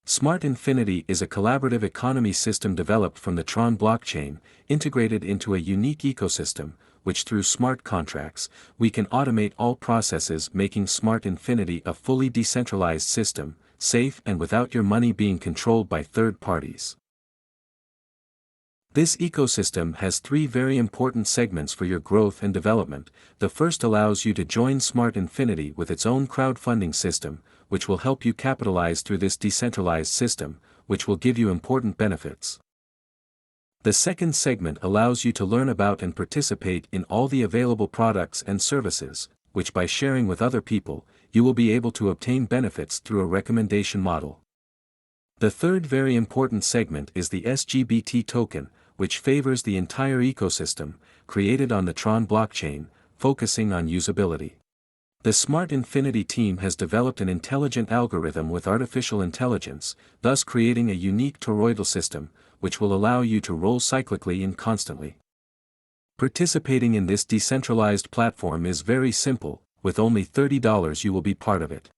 Smart Infinity is a collaborative economy system developed from the Tron blockchain, integrated into a unique ecosystem, which through smart contracts, we can automate all processes, making Smart Infinity a fully decentralized system, safe and without your money being controlled by third parties. This ecosystem has three very important segments for your growth and development. The first allows you to join Smart Infinity with its own crowdfunding system, which will help you capitalize through this decentralized system, which will give you important benefits. The second segment allows you to learn about and participate in all the available products and services, which by sharing with other people, you will be able to obtain benefits through a recommendation model. The third very important segment is the SGBT token, which favors the entire ecosystem, created on the Tron blockchain, focusing on usability. The Smart Infinity team has developed an intelligent algorithm with artificial intelligence, thus creating a unique toroidal system, which will allow you to roll cyclically and constantly. Participating in this decentralized platform is very simple, with only $30 you will be part of it.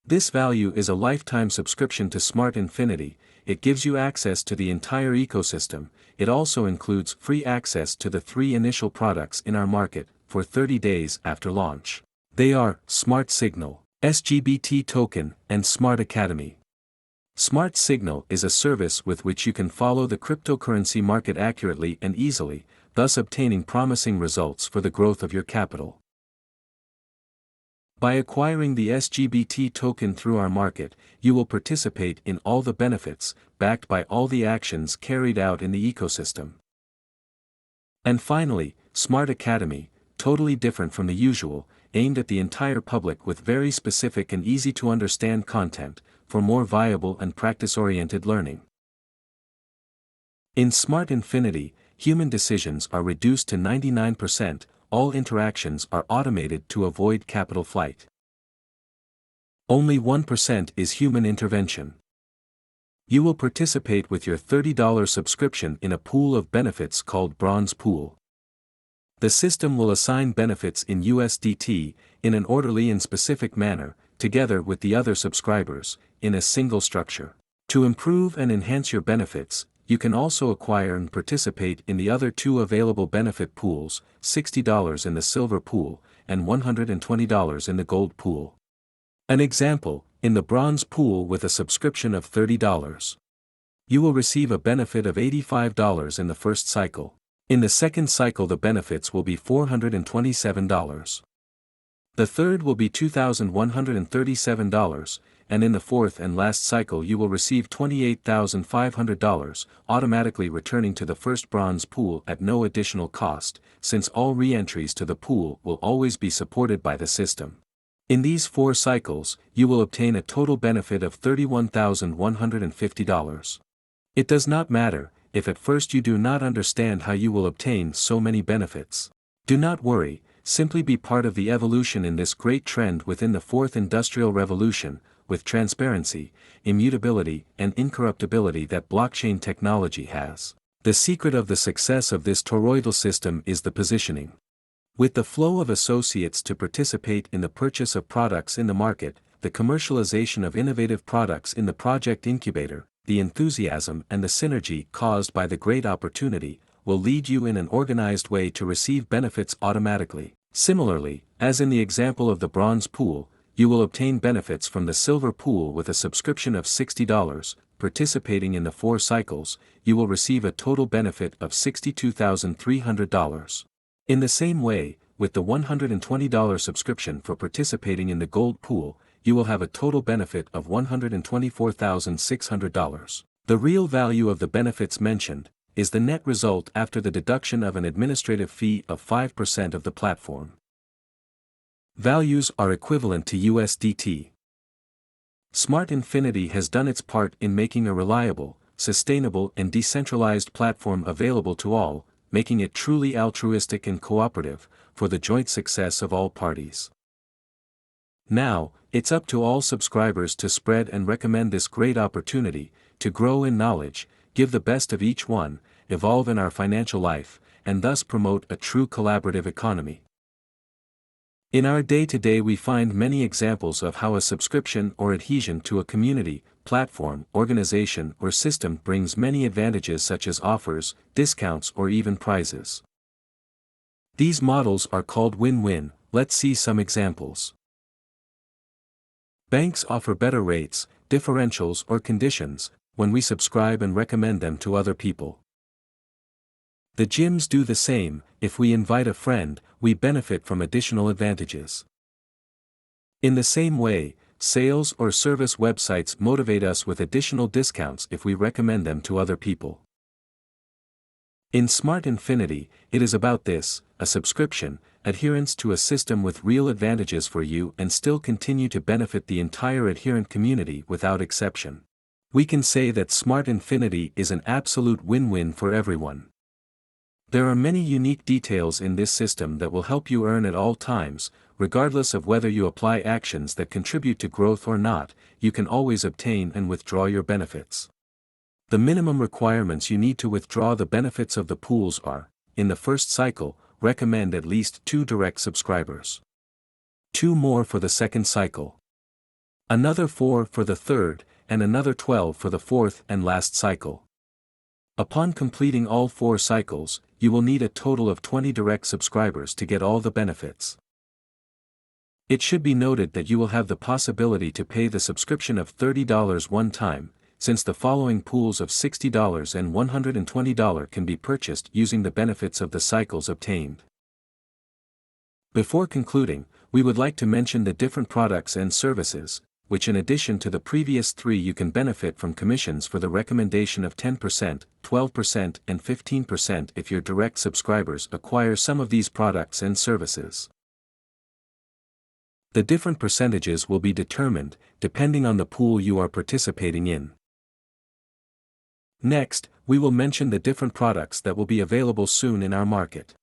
This value is a lifetime subscription to Smart Infinity. It gives you access to the entire ecosystem. It also includes free access to the 3 initial products in our market, for 30 days after launch. They are Smart Signal, SGBT Token, and Smart Academy. Smart Signal is a service with which you can follow the cryptocurrency market accurately and easily, thus obtaining promising results for the growth of your capital. By acquiring the SGBT token through our market, you will participate in all the benefits, backed by all the actions carried out in the ecosystem. And finally, Smart Academy, totally different from the usual, aimed at the entire public with very specific and easy to understand content, for more viable and practice-oriented learning. In Smart Infinity, human decisions are reduced to 99%, all interactions are automated to avoid capital flight. Only 1% is human intervention. You will participate with your $30 subscription in a pool of benefits called Bronze Pool. The system will assign benefits in USDT, in an orderly and specific manner, together with the other subscribers, in a single structure. To improve and enhance your benefits, you can also acquire and participate in the other 2 available benefit pools, $60 in the Silver Pool, and $120 in the Gold Pool. An example, in the Bronze Pool with a subscription of $30. You will receive a benefit of $85 in the first cycle. In the second cycle the benefits will be $427. The third will be $2,137, and in the fourth and last cycle you will receive $28,500, automatically returning to the first Bronze Pool at no additional cost, since all re-entries to the pool will always be supported by the system. In these 4 cycles, you will obtain a total benefit of $31,150. It does not matter if at first you do not understand how you will obtain so many benefits. Do not worry, simply be part of the evolution in this great trend within the 4th Industrial Revolution, with transparency, immutability, and incorruptibility that blockchain technology has. The secret of the success of this toroidal system is the positioning. With the flow of associates to participate in the purchase of products in the market, the commercialization of innovative products in the project incubator, the enthusiasm and the synergy caused by the great opportunity, will lead you in an organized way to receive benefits automatically. Similarly, as in the example of the Bronze Pool, you will obtain benefits from the Silver Pool with a subscription of $60, participating in the 4 cycles, you will receive a total benefit of $62,300. In the same way, with the $120 subscription for participating in the Gold Pool, you will have a total benefit of $124,600. The real value of the benefits mentioned is the net result after the deduction of an administrative fee of 5% of the platform. Values are equivalent to USDT. Smart Infinity has done its part in making a reliable, sustainable and decentralized platform available to all, making it truly altruistic and cooperative, for the joint success of all parties. Now, it's up to all subscribers to spread and recommend this great opportunity, to grow in knowledge, give the best of each one, evolve in our financial life, and thus promote a true collaborative economy. In our day-to-day we find many examples of how a subscription or adhesion to a community platform, organization, or system brings many advantages such as offers, discounts, or even prizes. These models are called win-win. Let's see some examples. Banks offer better rates, differentials, or conditions when we subscribe and recommend them to other people. The gyms do the same. If we invite a friend, we benefit from additional advantages. In the same way, sales or service websites motivate us with additional discounts if we recommend them to other people. In Smart Infinity, it is about this: a subscription, adherence to a system with real advantages for you and still continue to benefit the entire adherent community without exception. We can say that Smart Infinity is an absolute win-win for everyone. There are many unique details in this system that will help you earn at all times, regardless of whether you apply actions that contribute to growth or not. You can always obtain and withdraw your benefits. The minimum requirements you need to withdraw the benefits of the pools are: in the first cycle, recommend at least 2 direct subscribers. 2 more for the second cycle. Another 4 for the third, and another 12 for the fourth and last cycle. Upon completing all 4 cycles, you will need a total of 20 direct subscribers to get all the benefits. It should be noted that you will have the possibility to pay the subscription of $30 one time, since the following pools of $60 and $120 can be purchased using the benefits of the cycles obtained. Before concluding, we would like to mention the different products and services, which in addition to the previous 3 you can benefit from commissions for the recommendation of 10%, 12% and 15% if your direct subscribers acquire some of these products and services. The different percentages will be determined, depending on the pool you are participating in. Next, we will mention the different products that will be available soon in our market.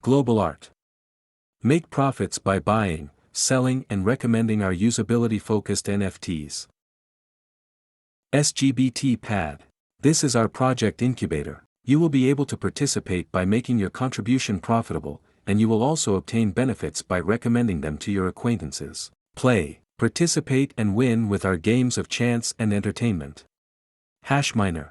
Global Art. Make profits by buying, selling and recommending our usability-focused NFTs. SGBT Pad. This is our project incubator. You will be able to participate by making your contribution profitable, and you will also obtain benefits by recommending them to your acquaintances. Play, participate and win with our games of chance and entertainment. Hashminer.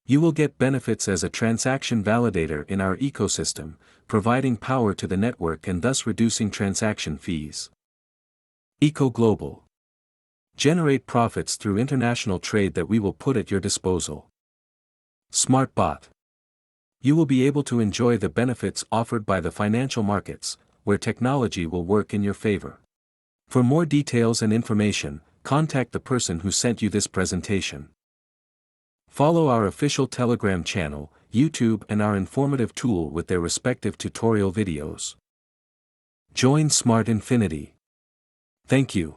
You will get benefits as a transaction validator in our ecosystem, providing power to the network and thus reducing transaction fees. EcoGlobal. Generate profits through international trade that we will put at your disposal. SmartBot. You will be able to enjoy the benefits offered by the financial markets, where technology will work in your favor. For more details and information, contact the person who sent you this presentation. Follow our official Telegram channel, YouTube and our informative tool with their respective tutorial videos. Join Smart Infinity. Thank you.